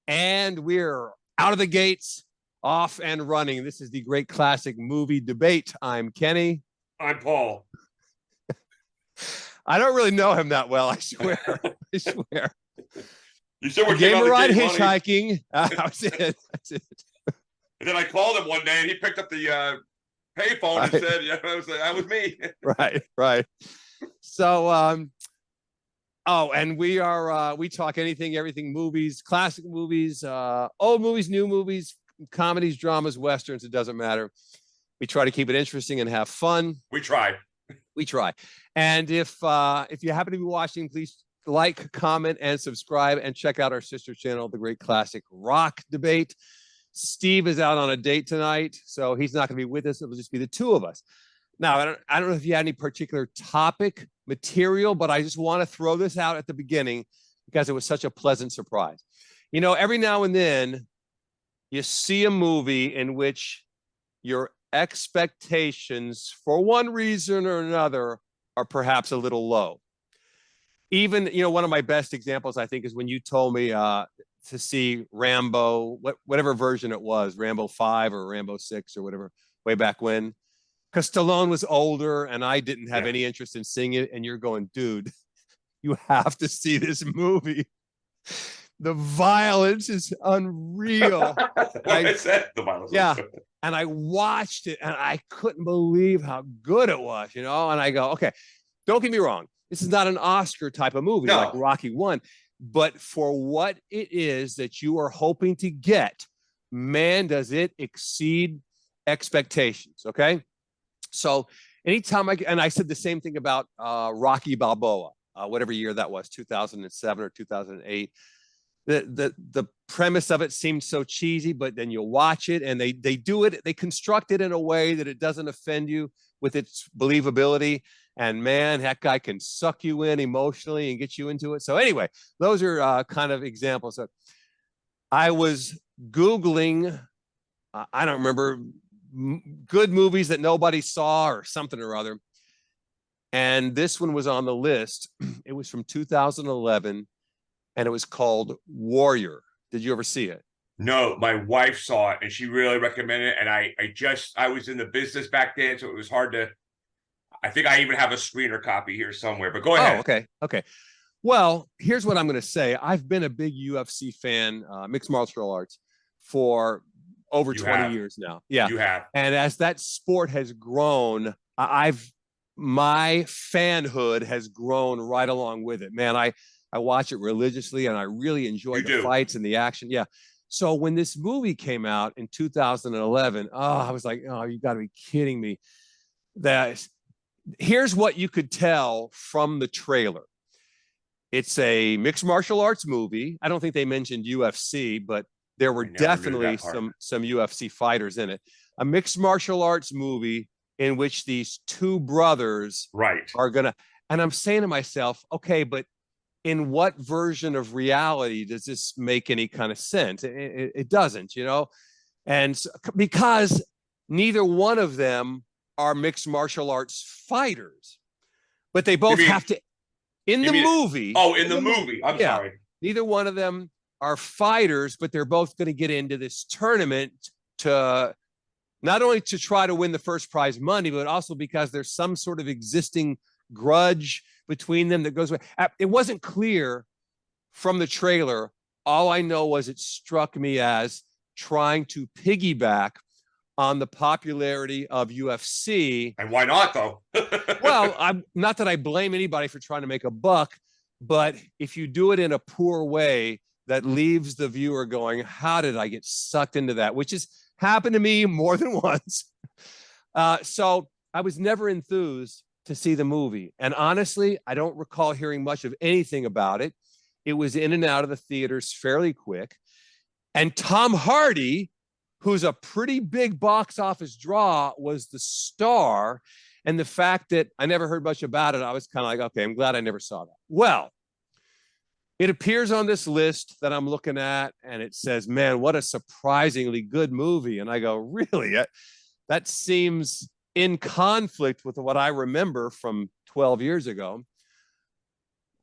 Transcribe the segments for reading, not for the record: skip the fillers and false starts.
And we're out of the gates, off and running. This is the Great Classic Movie Debate. I'm Kenny. I'm Paul. I don't really know him that well, I swear. I swear. You said I we gave came him a out ride the gate running, hitchhiking. That's it. That's it. and then I called him one day, and he picked up the payphone and said, "Yeah, that was me." Right. So, and we talk anything, everything, movies, classic movies, old movies, new movies, comedies, dramas, westerns. It doesn't matter. We try to keep it interesting and have fun. We try. And if you happen to be watching, please like, comment, and subscribe, and check out our sister channel, The Great Classic Rock Debate. Steve is out on a date tonight, so he's not going to be with us. It'll just be the two of us. Now, I don't know if you had any particular topic material, but I just want to throw this out at the beginning because it was such a pleasant surprise. You know, every now and then you see a movie in which your expectations, for one reason or another, are perhaps a little low. Even, one of my best examples, I think, is when you told me to see Rambo, whatever version it was, Rambo 5 or Rambo 6 or whatever, way back when. Because Stallone was older and I didn't have any interest in seeing it. And you're going, dude, you have to see this movie. The violence is unreal. I said the violence. Yeah. And I watched it and I couldn't believe how good it was, And I go, okay, don't get me wrong. This is not an Oscar type of movie like Rocky 1. But for what it is that you are hoping to get, man, does it exceed expectations. Okay. So anytime I said the same thing about Rocky Balboa, whatever year that was, 2007 or 2008. The premise of it seemed so cheesy, but then you'll watch it and they do it, they construct it in a way that it doesn't offend you with its believability. And man, that guy can suck you in emotionally and get you into it. So anyway, those are kind of examples. I was Googling, I don't remember, good movies that nobody saw or something or other. And this one was on the list. It was from 2011 and it was called Warrior. Did you ever see it? No, my wife saw it and she really recommended it. And I was in the business back then, so it was hard to. I think I even have a screener copy here somewhere, but go ahead. Oh, okay. Well, here's what I'm going to say. I've been a big UFC fan, mixed martial arts, for over 20 years now. Yeah. You have. And as that sport has grown, my fanhood has grown right along with it. Man, I watch it religiously and I really enjoy the fights and the action. Yeah. So when this movie came out in 2011, I was like, oh, you got to be kidding me. Here's what you could tell from the trailer. It's a mixed martial arts movie. I don't think they mentioned UFC, but there were definitely some UFC fighters in it. A mixed martial arts movie in which these two brothers are gonna. And I'm saying to myself, okay, but in what version of reality does this make any kind of sense? It doesn't, and because neither one of them are mixed martial arts fighters, but they both have to. In the movie. Oh, in the movie. I'm sorry. Neither one of them are fighters, but they're both going to get into this tournament to not only to try to win the first prize money, but also because there's some sort of existing grudge between them that goes away. It wasn't clear from the trailer. All I know was it struck me as trying to piggyback on the popularity of UFC. And why not, though? Well, I'm not that I blame anybody for trying to make a buck, but if you do it in a poor way, that leaves the viewer going, how did I get sucked into that? Which has happened to me more than once. So I was never enthused to see the movie. And honestly, I don't recall hearing much of anything about it. It was in and out of the theaters fairly quick. And Tom Hardy, who's a pretty big box office draw, was the star. And the fact that I never heard much about it, I was kind of like, okay, I'm glad I never saw that. Well, it appears on this list that I'm looking at, and it says, man, what a surprisingly good movie. And I go, really? That seems in conflict with what I remember from 12 years ago.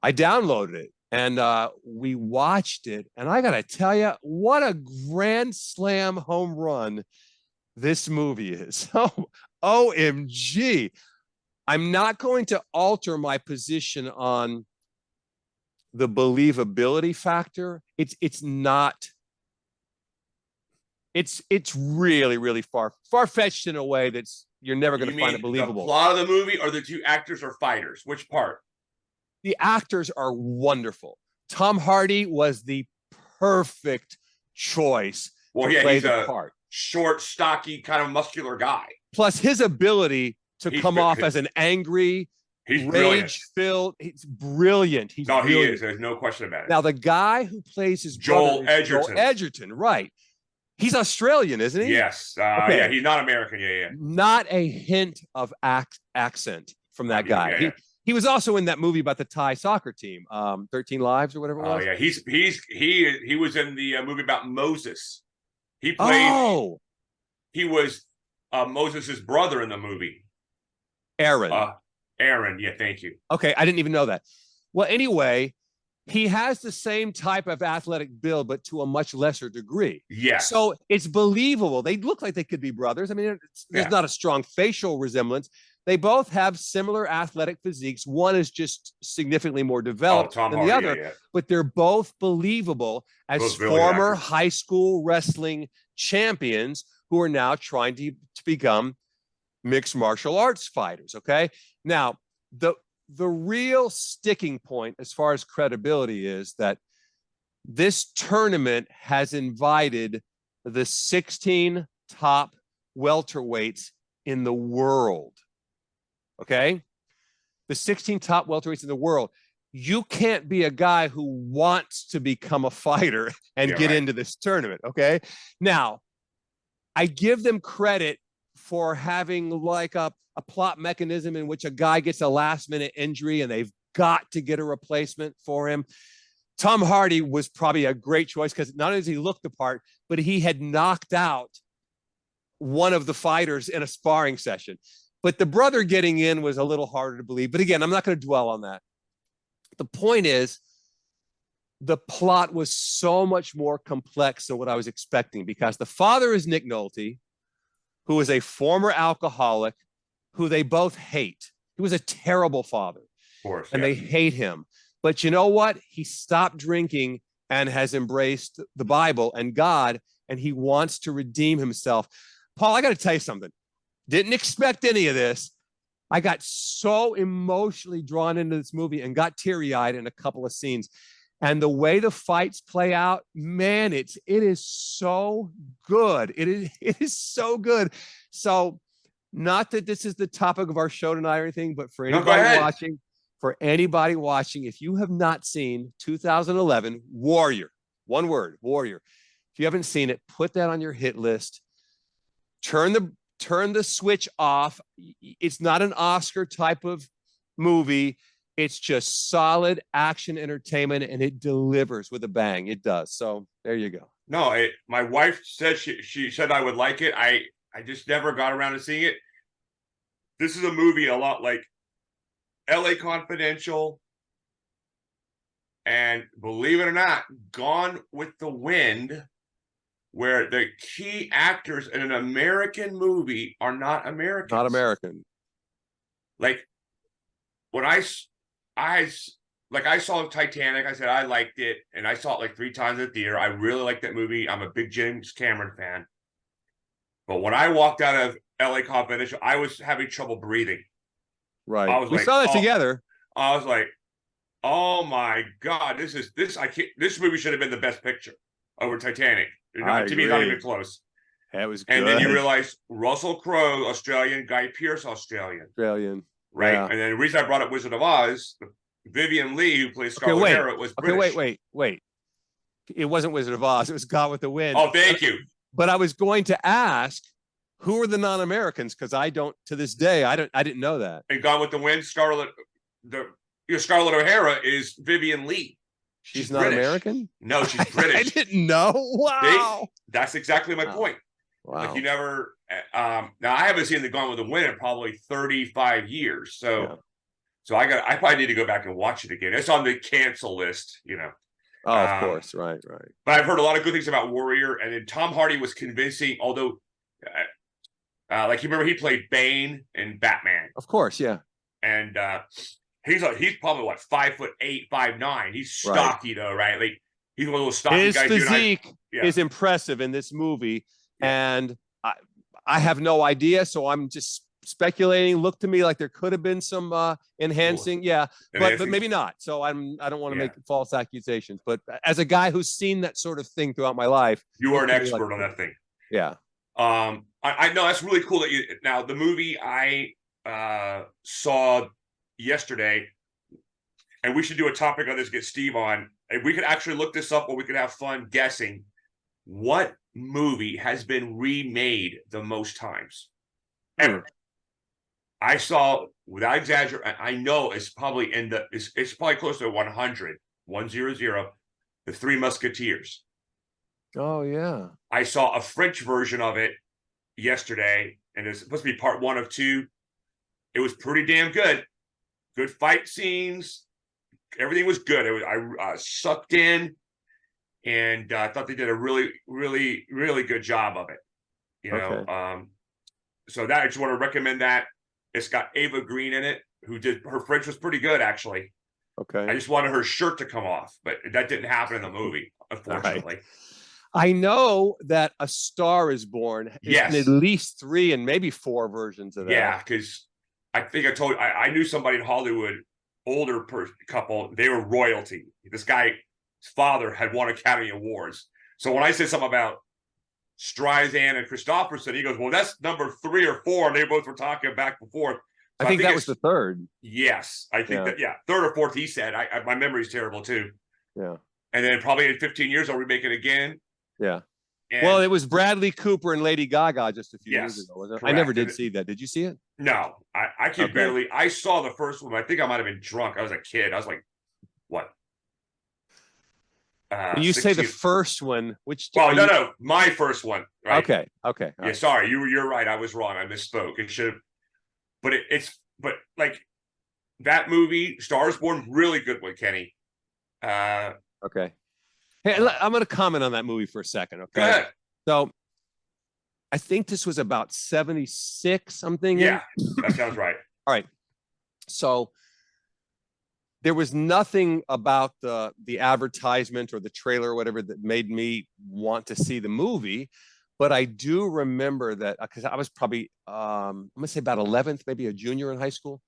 I downloaded it. And we watched it, and I gotta tell you, what a grand slam home run this movie is. Oh, OMG. I'm not going to alter my position on the believability factor. It's not, it's really far-fetched in a way that's you're never going You to find it mean the believable. plot of the movie, or the two actors are fighters? Which part? The actors are wonderful. Tom Hardy was the perfect choice Well, to yeah, play he's the a part. short, stocky, kind of muscular guy. Plus his ability to He's come off as an angry, he's brilliant. rage-filled. He's brilliant. He's No, he brilliant. is. There's no question about it. Now, the guy who plays his Joel brother is Joel Edgerton. Edgerton, right? He's Australian, isn't he? Yes. Okay. Yeah, he's not American. Yeah. Not a hint of accent from that guy. Yeah. He was also in that movie about the Thai soccer team, 13 Lives or whatever it was. Oh, yeah. He was in the movie about Moses. He played. He was Moses' brother in the movie. Aaron. Aaron. Yeah, thank you. Okay, I didn't even know that. Well, anyway, he has the same type of athletic build, but to a much lesser degree. Yes. So it's believable. They look like they could be brothers. I mean, there's not a strong facial resemblance. They both have similar athletic physiques. One is just significantly more developed than the other, but they're both believable as former high school wrestling champions who are now trying to become mixed martial arts fighters. Okay. Now, the real sticking point as far as credibility is that this tournament has invited the 16 top welterweights in the world. Okay? The 16 top welterweights in the world. You can't be a guy who wants to become a fighter and get into this tournament. Okay? Now, I give them credit for having like a plot mechanism in which a guy gets a last minute injury and they've got to get a replacement for him. Tom Hardy was probably a great choice because not only does he look the part, but he had knocked out one of the fighters in a sparring session. But the brother getting in was a little harder to believe. But again, I'm not going to dwell on that. The point is, the plot was so much more complex than what I was expecting because the father is Nick Nolte, who is a former alcoholic who they both hate. He was a terrible father. Of course. And they hate him. But you know what? He stopped drinking and has embraced the Bible and God, and he wants to redeem himself. Paul, I got to tell you something. Didn't expect any of this. I got so emotionally drawn into this movie and got teary-eyed in a couple of scenes. And the way the fights play out, man, it is so good. It is so good. So, not that this is the topic of our show tonight or anything, but for anybody watching, if you have not seen 2011 Warrior, one word, Warrior. If you haven't seen it, put that on your hit list. Turn the switch off. It's not an Oscar type of movie. It's just solid action entertainment, and it delivers with a bang. It does. So there you go. No, my wife said she said I would like it. I just never got around to seeing it. This is a movie a lot like LA Confidential and, believe it or not, Gone with the Wind, where the key actors in an American movie are not Americans. Not American. Like, when I saw Titanic, I said I liked it, and I saw it like 3 times in the theater. I really liked that movie. I'm a big James Cameron fan. But when I walked out of LA Confidential, I was having trouble breathing. Right. We saw that together. I was like, oh my God, this movie should have been the best picture over Titanic. To me, not even close. That was good. And then you realize Russell Crowe, Australian, Guy Pearce, Australian. Right. Yeah. And then the reason I brought up Wizard of Oz, Vivian Leigh, who plays Scarlet O'Hara, was British. Wait. It wasn't Wizard of Oz. It was Gone with the Wind. Oh, thank you. But I was going to ask, who are the non-Americans? Because I don't, to this day, I didn't know that. And Gone with the Wind, Scarlet O'Hara is Vivian Leigh. She's not British. American? No, she's British. I didn't know. Wow. That's exactly my point. Wow. Like, you never now I haven't seen the Gone with the Wind in probably 35 years. So So I probably need to go back and watch it again. It's on the cancel list, you know. Oh, of course, right. But I've heard a lot of good things about Warrior, and then Tom Hardy was convincing. Although, like you remember, he played Bane in Batman. Of course, yeah. And he's probably what 5'8", 5'9". He's stocky though, right? Like he's one of those stocky His guys. physique is impressive in this movie, and I have no idea, so I'm just speculating. Look to me like there could have been some enhancing, but maybe not. So I don't want to make false accusations. But as a guy who's seen that sort of thing throughout my life, you are an expert on that thing. Yeah. I know that's really cool that you. Now the movie I saw yesterday, and we should do a topic on this. Get Steve on. If we could actually look this up, or we could have fun guessing what movie has been remade the most times ever. I saw, without exaggerating, I know it's probably it's probably close to 100, 100, The Three Musketeers. Oh yeah. I saw a French version of it yesterday, and it's supposed to be part 1 of 2. It was pretty damn good. Good fight scenes. Everything was good. I sucked in, and I thought they did a really, really, really good job of it. You know, so that I just want to recommend that. It's got Ava Green in it, who did her French was pretty good actually. Okay. I just wanted her shirt to come off, but that didn't happen in the movie, unfortunately. Right. I know that A Star Is Born is in at least 3 and maybe 4 versions of that. Yeah, because I think I told you, I knew somebody in Hollywood, older couple, they were royalty. This guy's father had won Academy Awards. So when I said something about Streisand and Christopherson, he goes, well, that's number 3 or 4. And they both were talking back and forth. So I think that was the 3rd. Yes. I think that, 3rd or 4th, he said. My memory's terrible too. Yeah. And then probably in 15 years, they'll remake it again. Yeah. And well, it was Bradley Cooper and Lady Gaga just a few years ago, wasn't it? I never did see that. Did you see it? No, I can barely. I saw the first one. I think I might have been drunk. I was a kid. I was like, what? When you say the first one, which? Well, no, my first one. Right? Okay. Yeah, sorry, you're right. I was wrong. I misspoke. It should have. But but like that movie, Stars Born, really good one, Kenny. Okay. Hey, I'm going to comment on that movie for a second. Okay. Go ahead. So, I think this was about 76. I'm thinking. Yeah, that sounds right. All right. So there was nothing about the advertisement or the trailer or whatever that made me want to see the movie, but I do remember that because I was probably I'm gonna say about 11th, maybe a junior in high school.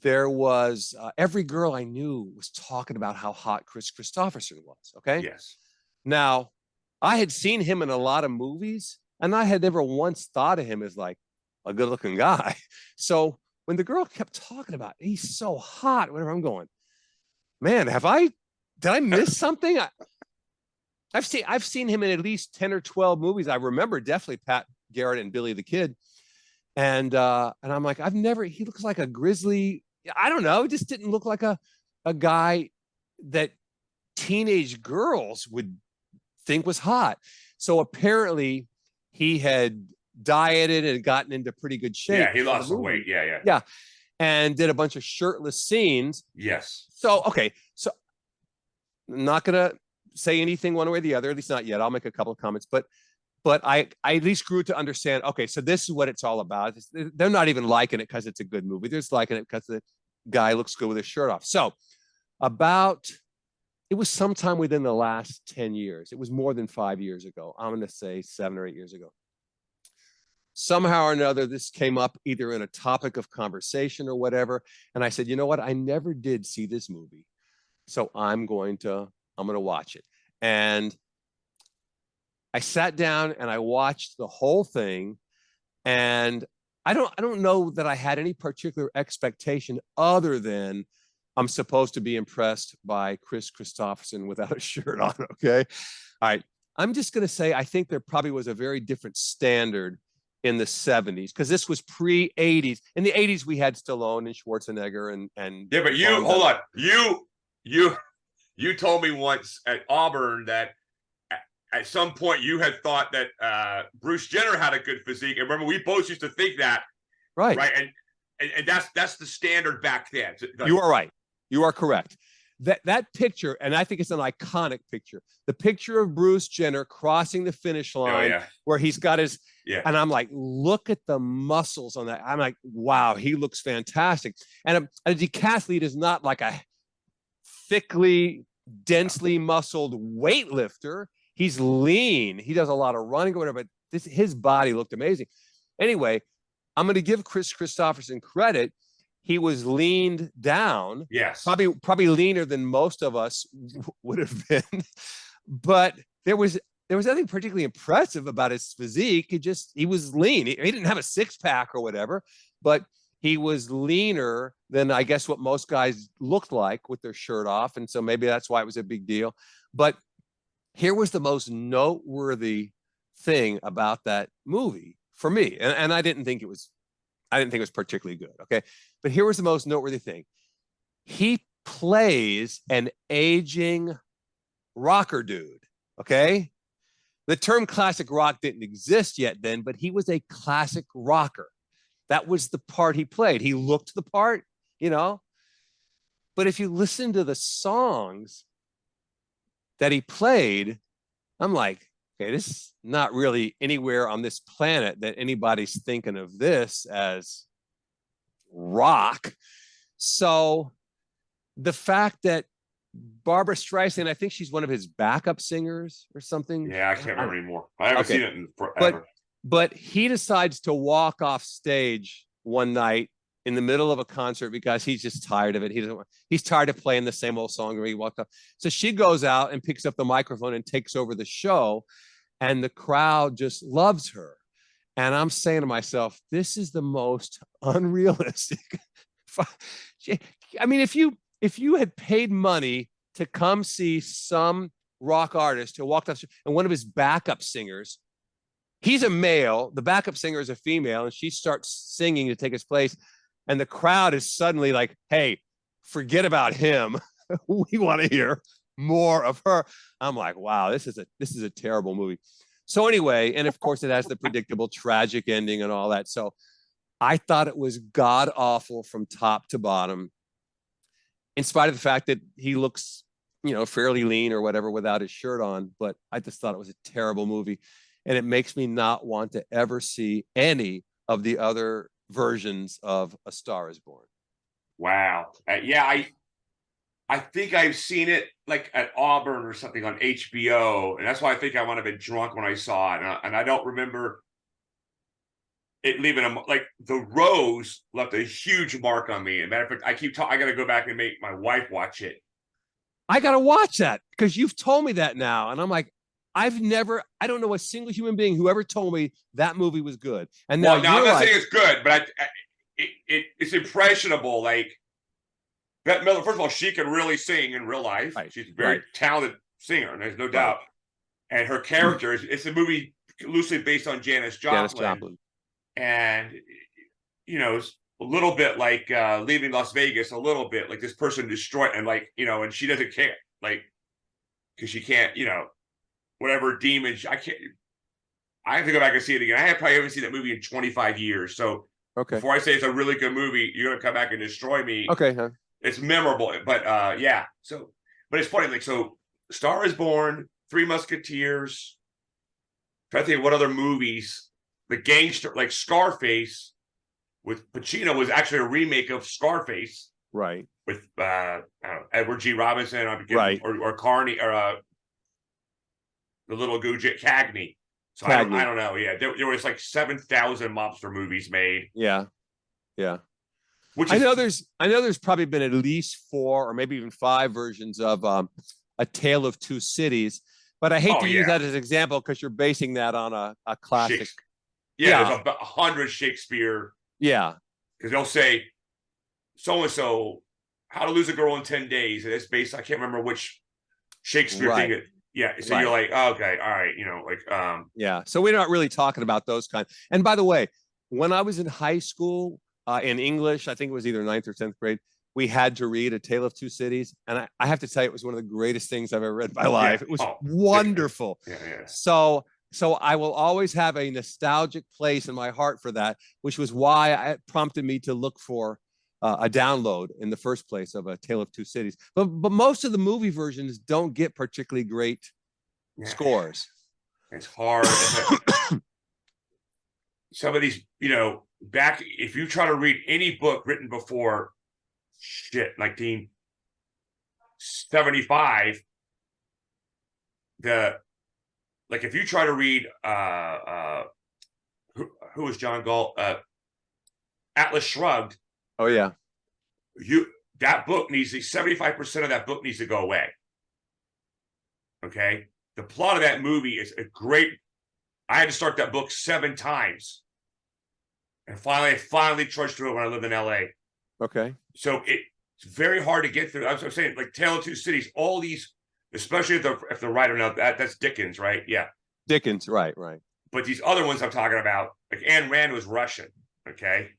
There was every girl I knew was talking about how hot Chris Christopherson was. Okay. Yes. Now, I had seen him in a lot of movies, and I had never once thought of him as like a good-looking guy. So when the girl kept talking about he's so hot, whatever, I'm going, man, did I miss something? I've seen him in at least 10 or 12 movies. I remember definitely Pat Garrett and Billy the Kid. And I'm like, he looks like a grizzly. I don't know. It just didn't look like a guy that teenage girls would think was hot. So apparently he had dieted and gotten into pretty good shape. Yeah, he lost some weight. Yeah. And did a bunch of shirtless scenes. Yes. So, okay. So I'm not going to say anything one way or the other, at least not yet. I'll make a couple of comments, but I at least grew to understand, okay, so this is what it's all about. They're not even liking it because it's a good movie. They're just liking it because the guy looks good with his shirt off. So it was sometime within the last 10 years. It was more than 5 years ago. I'm going to say 7 or 8 years ago. Somehow or another, this came up either in a topic of conversation or whatever. And I said, you know what? I never did see this movie. So I'm going to watch it. And I sat down and I watched the whole thing. And I don't know that I had any particular expectation other than I'm supposed to be impressed by Chris Christopherson without a shirt on. Okay. All right. I'm just going to say, I think there probably was a very different standard in the 70s because this was pre-80s. In the 80s, we had Stallone and Schwarzenegger and yeah, but hold on. You told me once at Auburn that at some point you had thought that Bruce Jenner had a good physique. And remember, we both used to think that. Right. Right. And and that's the standard back then. You are right. You are correct. That picture, and I think it's an iconic picture. The picture of Bruce Jenner crossing the finish line, where he's got his, and I'm like, look at the muscles on that. I'm like, wow, he looks fantastic. And a decathlete is not like a thickly, densely muscled weightlifter. He's lean. He does a lot of running or whatever, but his body looked amazing. Anyway, I'm going to give Chris Christopherson credit. He was leaned down. Yes. Probably leaner than most of us would have been. But there was nothing particularly impressive about his physique. He was lean. He didn't have a six-pack or whatever, but he was leaner than, I guess, what most guys looked like with their shirt off. And so maybe that's why it was a big deal. But here was the most noteworthy thing about that movie for me. And I didn't think it was particularly good. Okay. But here was the most noteworthy thing. He plays an aging rocker dude. Okay. The term classic rock didn't exist yet then, but he was a classic rocker. That was the part he played. He looked the part, you know. But if you listen to the songs that he played, I'm like, okay, this is not really anywhere on this planet that anybody's thinking of this as rock. So the fact that Barbara Streisand, I think she's one of his backup singers or something. Yeah, I can't remember anymore. I haven't seen it in forever. But he decides to walk off stage one night in the middle of a concert because he's just tired of it. He's tired of playing the same old song where he walked up. So she goes out and picks up the microphone and takes over the show. And the crowd just loves her. And I'm saying to myself, this is the most unrealistic. I mean, if you had paid money to come see some rock artist who walked up and one of his backup singers, he's a male, the backup singer is a female, and she starts singing to take his place. And the crowd is suddenly like, hey, forget about him. We want to hear more of her. I'm like, wow, this is a terrible movie. So anyway, and of course it has the predictable tragic ending and all that. So I thought it was god awful from top to bottom, in spite of the fact that he looks, fairly lean or whatever without his shirt on. But I just thought it was a terrible movie. And it makes me not want to ever see any of the other versions of A Star Is Born. Wow. I think I've seen it like at Auburn or something on HBO. And that's why I think I might have been drunk when I saw it. And I don't remember it leaving like the Rose left a huge mark on me. And matter of fact, I got to go back and make my wife watch it. I got to watch that because you've told me that now. And I'm like, I don't know a single human being who ever told me that movie was good. And now, I'm not saying it's good, but it's impressionable. Like Bette Midler, first of all, she can really sing in real life. Right. She's a very talented singer, and there's no doubt. And her character it's a movie loosely based on Janis Joplin. And it's a little bit like Leaving Las Vegas, a little bit like this person destroyed, and and she doesn't care, like, because she can't, whatever demon. I have to go back and see it again. I probably haven't seen that movie in 25 years. So before I say it's a really good movie, you're gonna come back and destroy me. Okay. Huh? It's memorable, but yeah. So, but it's funny. Like, so Star Is Born, Three Musketeers. I'm trying to think of what other movies. The gangster, like Scarface, with Pacino, was actually a remake of Scarface. Right. With I don't know, Edward G. Robinson, or Carney, or the little Gugit Cagney. So I don't know. Yeah, there was like 7,000 mobster movies made. Yeah. I know there's probably been at least 4 or maybe even 5 versions of A Tale of Two Cities, but I hate to use that as an example because you're basing that on a classic. There's 100 Shakespeare. Yeah, because they'll say so and so, How to Lose a Girl in 10 Days, and it's based. I can't remember which Shakespeare thing. So you're like, oh, okay, all right, yeah. So we're not really talking about those kind. And by the way, when I was in high school in English, I think it was either 9th or 10th grade, we had to read A Tale of Two Cities, and I have to tell you, it was one of the greatest things I've ever read in my life. It was wonderful. Yeah. so I will always have a nostalgic place in my heart for that, which was why it prompted me to look for a download in the first place of A Tale of Two Cities. But most of the movie versions don't get particularly great scores. It's hard. Some of these, back, if you try to read any book written before 1975, if you try to read who was John Galt, Atlas Shrugged. Oh yeah. That book needs 75% of that book needs to go away. Okay. The plot of that movie is a great. I had to start that book 7 times. And finally trudged through it when I lived in LA. Okay. So it's very hard to get through. I'm saying, like Tale of Two Cities, all these, especially if the writer, now that's Dickens, right? Yeah. Dickens, right. But these other ones I'm talking about, like Ayn Rand was Russian. Okay.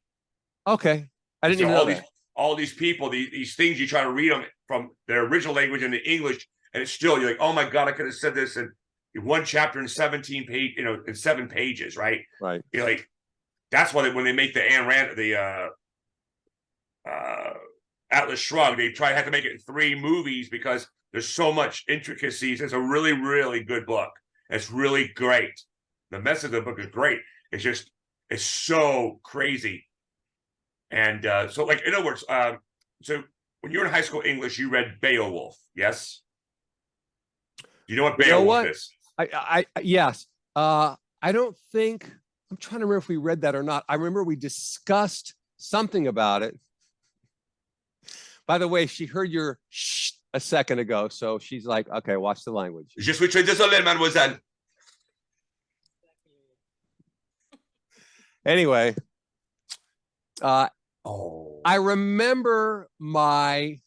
Okay. I didn't even know that. All these people, these things, you try to read them from their original language into English, and it's still, you're like, oh my God, I could have said this in one chapter in 17 page, in 7 pages, right? Right. You're like, that's why when they make the Ayn Rand, the Atlas Shrugged, they have to make it in 3 movies because there's so much intricacies. It's a really, really good book. It's really great. The message of the book is great. It's so crazy. And so, like, in other words, so when you were in high school English, you read Beowulf, yes? You know what Beowulf is? Yes. I don't think, I'm trying to remember if we read that or not. I remember we discussed something about it. By the way, she heard your shh a second ago, so she's like, okay, watch the language. Je suis très désolé, mademoiselle. Anyway, I remember my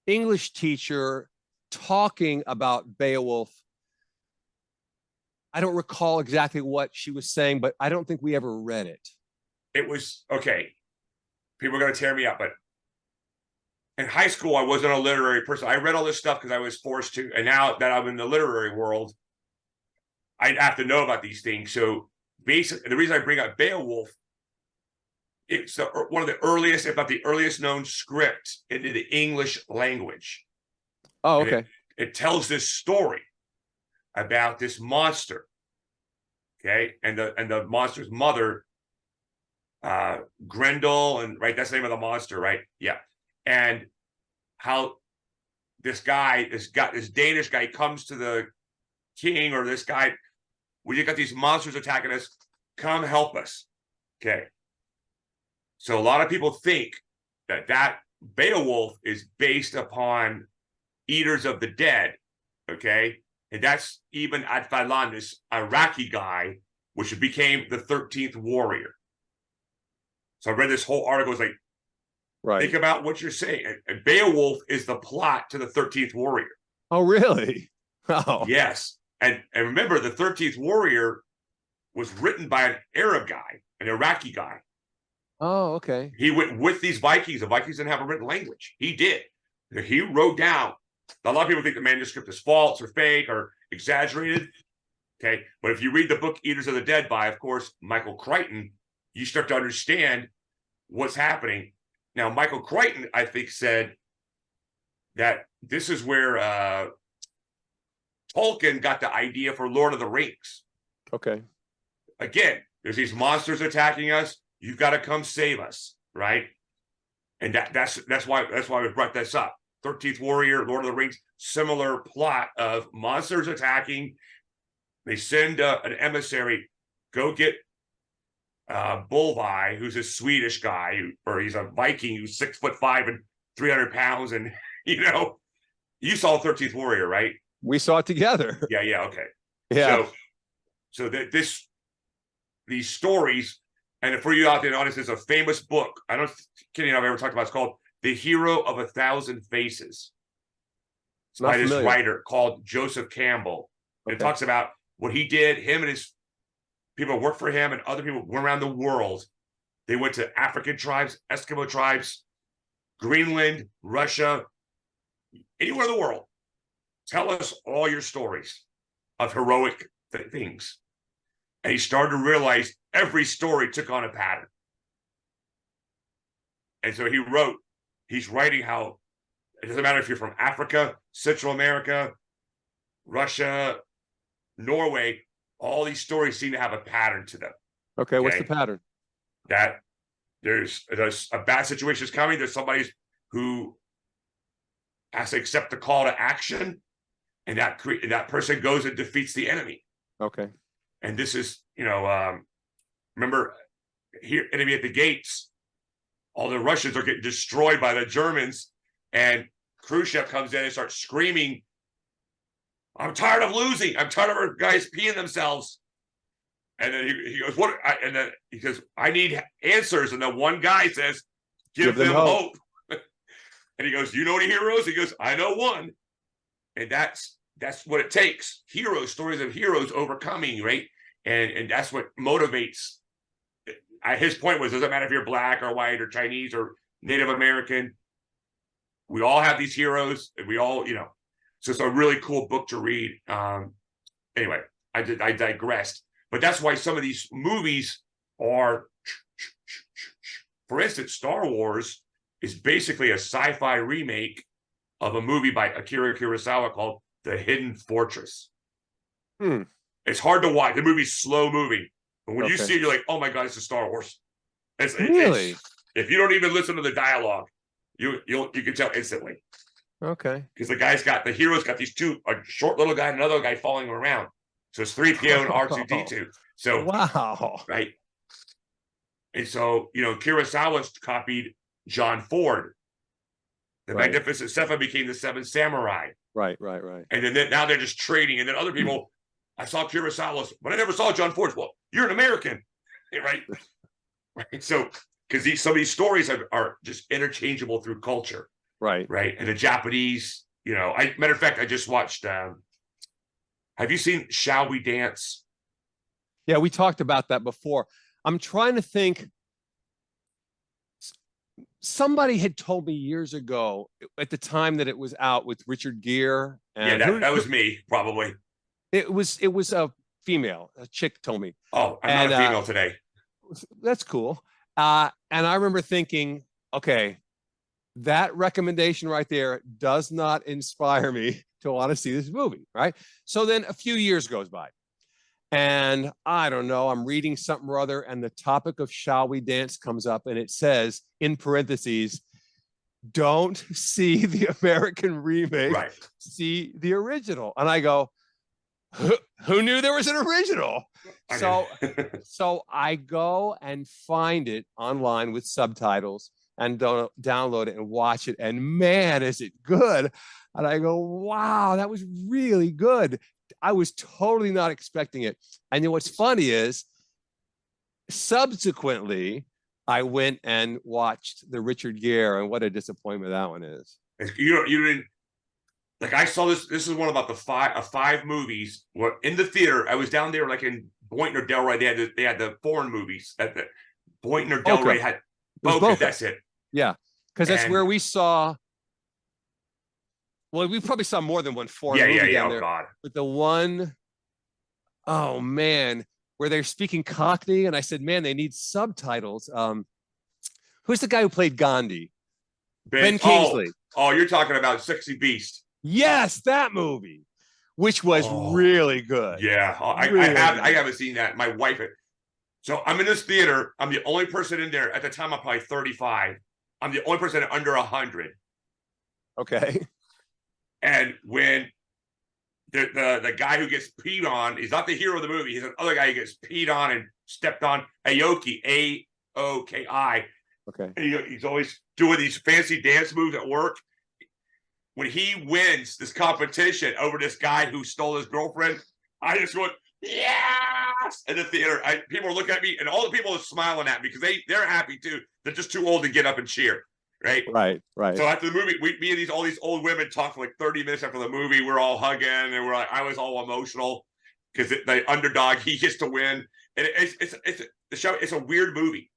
English teacher talking about Beowulf. I don't recall exactly what she was saying, but I don't think we ever read it. It was, okay, people are going to tear me up, but in high school, I wasn't a literary person. I read all this stuff because I was forced to. And now that I'm in the literary world, I have to know about these things. So basically, the reason I bring up Beowulf, it's one of the earliest, if not the earliest known script into the English language. Oh, okay. It tells this story about this monster. Okay. And the monster's mother, Grendel, and right, that's the name of the monster, right? Yeah. And how this Danish guy comes to the king, or this guy, we got these monsters attacking us, come help us. Okay. So a lot of people think that Beowulf is based upon Eaters of the Dead. Okay. And that's Ibn Adfalan, this Iraqi guy, which became the 13th warrior. So I read this whole article. It's like, right. Think about what you're saying. And Beowulf is the plot to the 13th warrior. Oh, really? Oh. Yes. And remember, the 13th warrior was written by an Arab guy, an Iraqi guy. Oh, okay. He went with these Vikings. The Vikings didn't have a written language. He did. He wrote down. A lot of people think the manuscript is false or fake or exaggerated. Okay. But if you read the book Eaters of the Dead by, of course, Michael Crichton, you start to understand what's happening. Now, Michael Crichton, I think, said that this is where Tolkien got the idea for Lord of the Rings. Okay. Again, there's these monsters attacking us. You've got to come save us, right? And that's why we brought this up. 13th Warrior, Lord of the Rings, similar plot of monsters attacking. They send an emissary, go get Bolvi, who's a Swedish guy, or he's a Viking who's 6'5" and 300 pounds, and you saw 13th Warrior, right? We saw it together. Yeah, okay. Yeah. So that these stories, and for you out there in the audience, there's a famous book. I don't, Kenny and I've ever talked about. It's called The Hero of a Thousand Faces. It's by this writer called Joseph Campbell. Okay. It talks about what he did. Him and his people worked for him, and other people went around the world. They went to African tribes, Eskimo tribes, Greenland, Russia, anywhere in the world. Tell us all your stories of heroic things. And he started to realize every story took on a pattern. And so he's writing how it doesn't matter if you're from Africa, Central America, Russia, Norway, all these stories seem to have a pattern to them. Okay, what's the pattern? That there's a bad situation is coming. There's somebody who has to accept the call to action, and that person goes and defeats the enemy. Okay. And this is, remember here, enemy at the gates, all the Russians are getting destroyed by the Germans, and Khrushchev comes in and starts screaming, "I'm tired of losing. I'm tired of our guys peeing themselves." And then he goes, "What?" And then he says, "I need answers." And then one guy says, "Give them hope." And he goes, "You know any heroes?" He goes, "I know one." And that's what it takes. Heroes, stories of heroes overcoming, right? And that's what motivates. His point was, it doesn't matter if you're black or white or Chinese or Native American. We all have these heroes, and we all, so it's a really cool book to read. Anyway, I digressed. But that's why some of these movies are, for instance, Star Wars is basically a sci-fi remake of a movie by Akira Kurosawa called The Hidden Fortress. It's hard to watch. The movie's slow moving. But when you see it, you're like, oh my God, it's a Star Wars. Really? If you don't even listen to the dialogue, you can tell instantly. Okay. Because the hero's got these two, a short little guy and another guy following him around. So it's 3PO and R2D2. So wow. Right. And so, Kurosawa copied John Ford. The Magnificent Seven became the Seven Samurai. Right. And then now they're just trading. And then other people, I saw Kurosawa's, but I never saw John Ford's. Well, you're an American, right? Right. So, because some of these stories are just interchangeable through culture. Right. And the Japanese, matter of fact, I just watched, have you seen Shall We Dance? Yeah, we talked about that before. I'm trying to think. Somebody had told me years ago at the time that it was out with Richard Gere. And that was me, probably. It was a female, a chick told me. Oh, I'm not a female today. That's cool. And I remember thinking, okay, that recommendation right there does not inspire me to want to see this movie, right? So then a few years goes by. And I don't know, I'm reading something or other, and the topic of Shall We Dance comes up, and it says, in parentheses, don't see the American remake, see the original. And I go, who knew there was an original? So I go and find it online with subtitles and download it and watch it. And man, is it good. And I go, wow, that was really good. I was totally not expecting it. And you know what's funny is, subsequently, I went and watched the Richard Gere, and what a disappointment that one is. You didn't, like, I saw this. This is one about the five movies. Well, in the theater, I was down there, like in Boynton or Delray. They had the foreign movies that the Boynton or Delray had. Boca, that's it. Yeah, because that's where we saw. Well, we probably saw more than one foreign movie down there. God. But the one, oh man, where they're speaking Cockney, and I said, man, they need subtitles. Who's the guy who played Gandhi? Ben Kingsley. Oh, you're talking about Sexy Beast. Yes, that movie, which was really good. Yeah, I haven't seen that. My wife. So I'm in this theater. I'm the only person in there. At the time, I'm probably 35. I'm the only person under 100. Okay. And when the guy who gets peed on, he's not the hero of the movie. He's another guy who gets peed on and stepped on. Aoki, Aoki. Okay. And he's always doing these fancy dance moves at work. When he wins this competition over this guy who stole his girlfriend, I just went, yes! In the theater, people are looking at me, and all the people are smiling at me because they're happy too. They're just too old to get up and cheer. Right. So after the movie, me and all these old women talked for like 30 minutes after the movie. We're all hugging, and I was all emotional because the underdog, he gets to win. And the show. It's a weird movie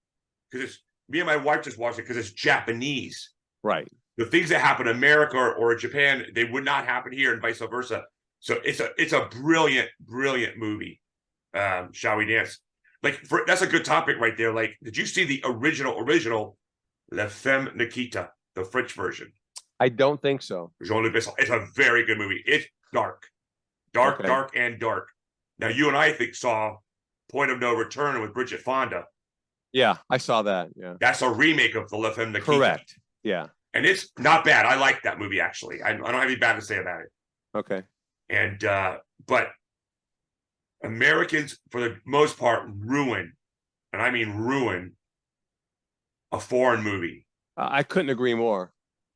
because me and my wife just watched it because it's Japanese. Right. The things that happen in America or Japan, they would not happen here, and vice versa. So it's a brilliant, brilliant movie. Shall we dance? Like that's a good topic right there. Like, did you see the original La Femme Nikita, the French version? I don't think so. Jean-Luc Besson. It's a very good movie. It's dark, dark, Okay. dark, and dark. Now you and I think saw Point of No Return with Bridget Fonda. Yeah, I saw that. Yeah. That's a remake of the La Femme Nikita. Correct. Yeah. And it's not bad. I like that movie actually. I don't have any bad to say about it. Okay. And but Americans, for the most part, ruin, and I mean ruin, a foreign movie. I couldn't agree more.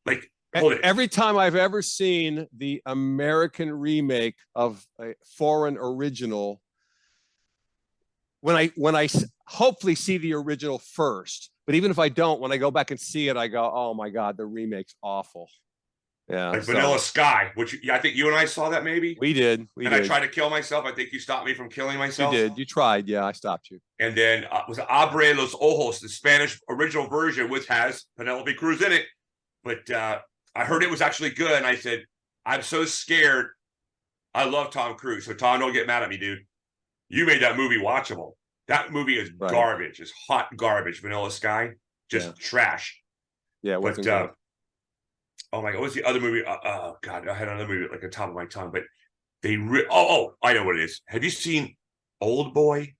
Like, hold it. Every time I've ever seen the American remake of a foreign original, when I hopefully see the original first, but even if I don't, when I go back and see it, I go, oh my God, the remake's awful. Yeah. Like Vanilla Sky, which I think you and I saw that maybe. We did. We did. I tried to kill myself. I think you stopped me from killing myself. You did. You tried. Yeah, I stopped you. And then was Abre los Ojos, the Spanish original version, which has Penelope Cruz in it. But I heard it was actually good. And I said, I'm so scared. I love Tom Cruise. So Tom, don't get mad at me, dude. You made that movie watchable. That movie is garbage. It's hot garbage. Vanilla Sky, just trash. Yeah, it wasn't good. Oh my God, what's the other movie? Oh God, I had another movie like on top of my tongue, but they I know what it is. Have you seen Old Boy?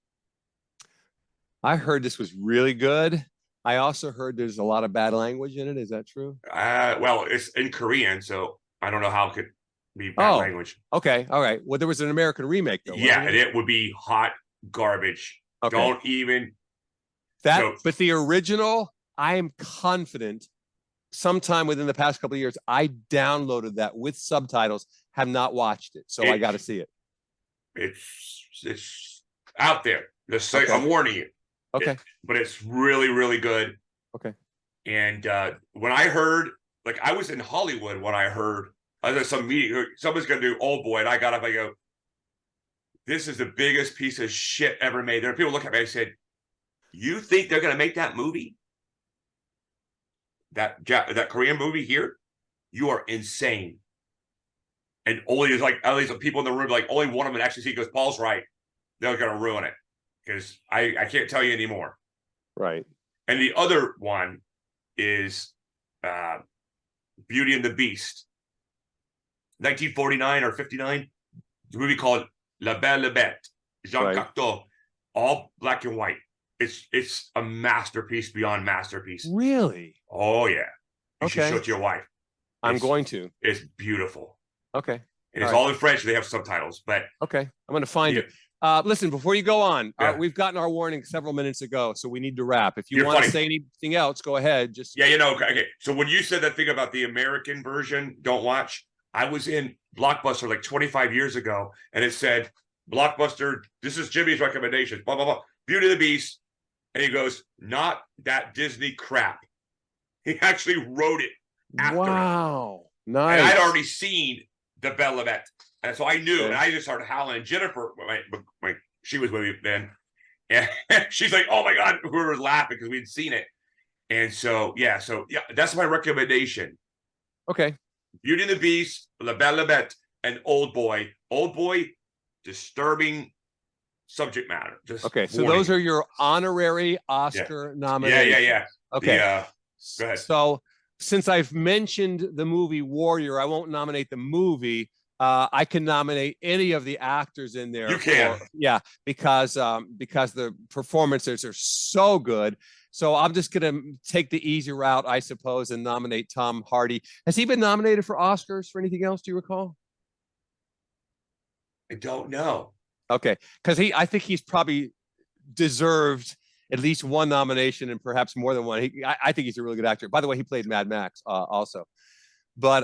I heard this was really good. I also heard there's a lot of bad language in it. Is that true? Well, it's in Korean, so I don't know how it could be bad language. Okay, all right. Well, there was an American remake though. Yeah, and it would be hot garbage. Okay. Don't even that. But the original, I am confident. Sometime within the past couple of years, I downloaded that with subtitles. Have not watched it, so I got to see it. It's out there. I'm warning you. Okay, but it's really, really good. Okay. And when I heard, like, I was in Hollywood when I heard there's some meeting, someone's gonna do Old Boy, and I got up, I go, this is the biggest piece of shit ever made. There are people looking at me. I said, you think they're gonna make that movie? That Korean movie here, you are insane. And only is like at least the people in the room, like only one of them actually see goes, Paul's right. They're gonna ruin it because I can't tell you anymore. Right. And the other one is Beauty and the Beast, 1949 or 59. It's a movie called La Belle et Bête, Jean Cocteau, all black and white. It's a masterpiece beyond masterpiece. Really? Oh yeah. You should show it to your wife. I'm going to. It's beautiful. Okay. And it's all in French. They have subtitles, but okay, I'm going to find it. Listen, before you go on, we've gotten our warning several minutes ago, so we need to wrap. If you want to say anything else, go ahead. Just okay. So when you said that thing about the American version, don't watch. I was in Blockbuster like 25 years ago, and it said Blockbuster. This is Jimmy's recommendations. Blah blah blah. Beauty and the Beast, and he goes, not that Disney crap. He actually wrote it. Wow, nice. And I'd already seen the Belle et Bête. And so I knew, and I just started howling. And Jennifer, she was with me then, and she's like, "Oh my God," we were laughing because we'd seen it. And so, that's my recommendation. Okay, Beauty and the Beast, La Belle et Bête, and Old Boy. Old Boy, disturbing subject matter. Just okay. So those are your honorary Oscar nominations. Yeah. Okay. Go ahead. So since I've mentioned the movie Warrior, I won't nominate the movie. I can nominate any of the actors in there. You can. Because the performances are so good. So I'm just going to take the easy route, I suppose, and nominate Tom Hardy. Has he been nominated for Oscars for anything else? Do you recall? I don't know. Okay. Because I think he's probably deserved at least one nomination and perhaps more than one. I think he's a really good actor. By the way, he played Mad Max also. But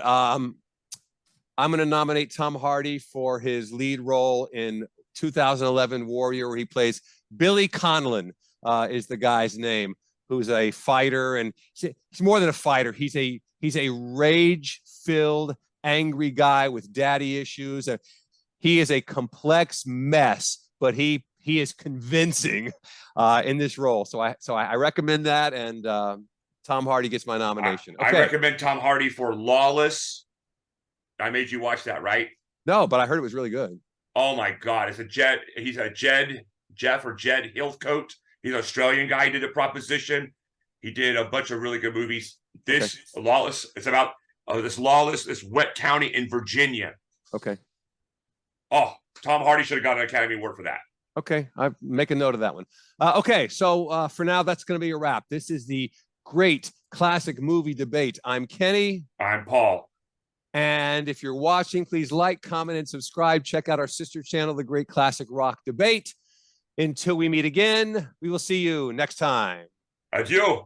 I'm going to nominate Tom Hardy for his lead role in 2011 Warrior, where he plays Billy Conlon, is the guy's name, who's a fighter. And he's more than a fighter. He's a rage-filled, angry guy with daddy issues. He is a complex mess, but he is convincing in this role. So I recommend that, and Tom Hardy gets my nomination. Okay. I recommend Tom Hardy for Lawless. I made you watch that, right? No, but I heard it was really good. Oh my God. It's a Jed. He's a Jeff or Jed Hillcoat. He's an Australian guy. He did a Proposition. He did a bunch of really good movies. This Lawless, it's about this wet county in Virginia. Okay. Oh, Tom Hardy should have gotten an Academy Award for that. Okay. I make a note of that one. Okay. So for now, that's going to be a wrap. This is the great classic movie debate. I'm Kenny. I'm Paul. And if you're watching, please like, comment, and subscribe. Check out our sister channel, The Great Classic Rock Debate. Until we meet again, we will see you next time. Adieu.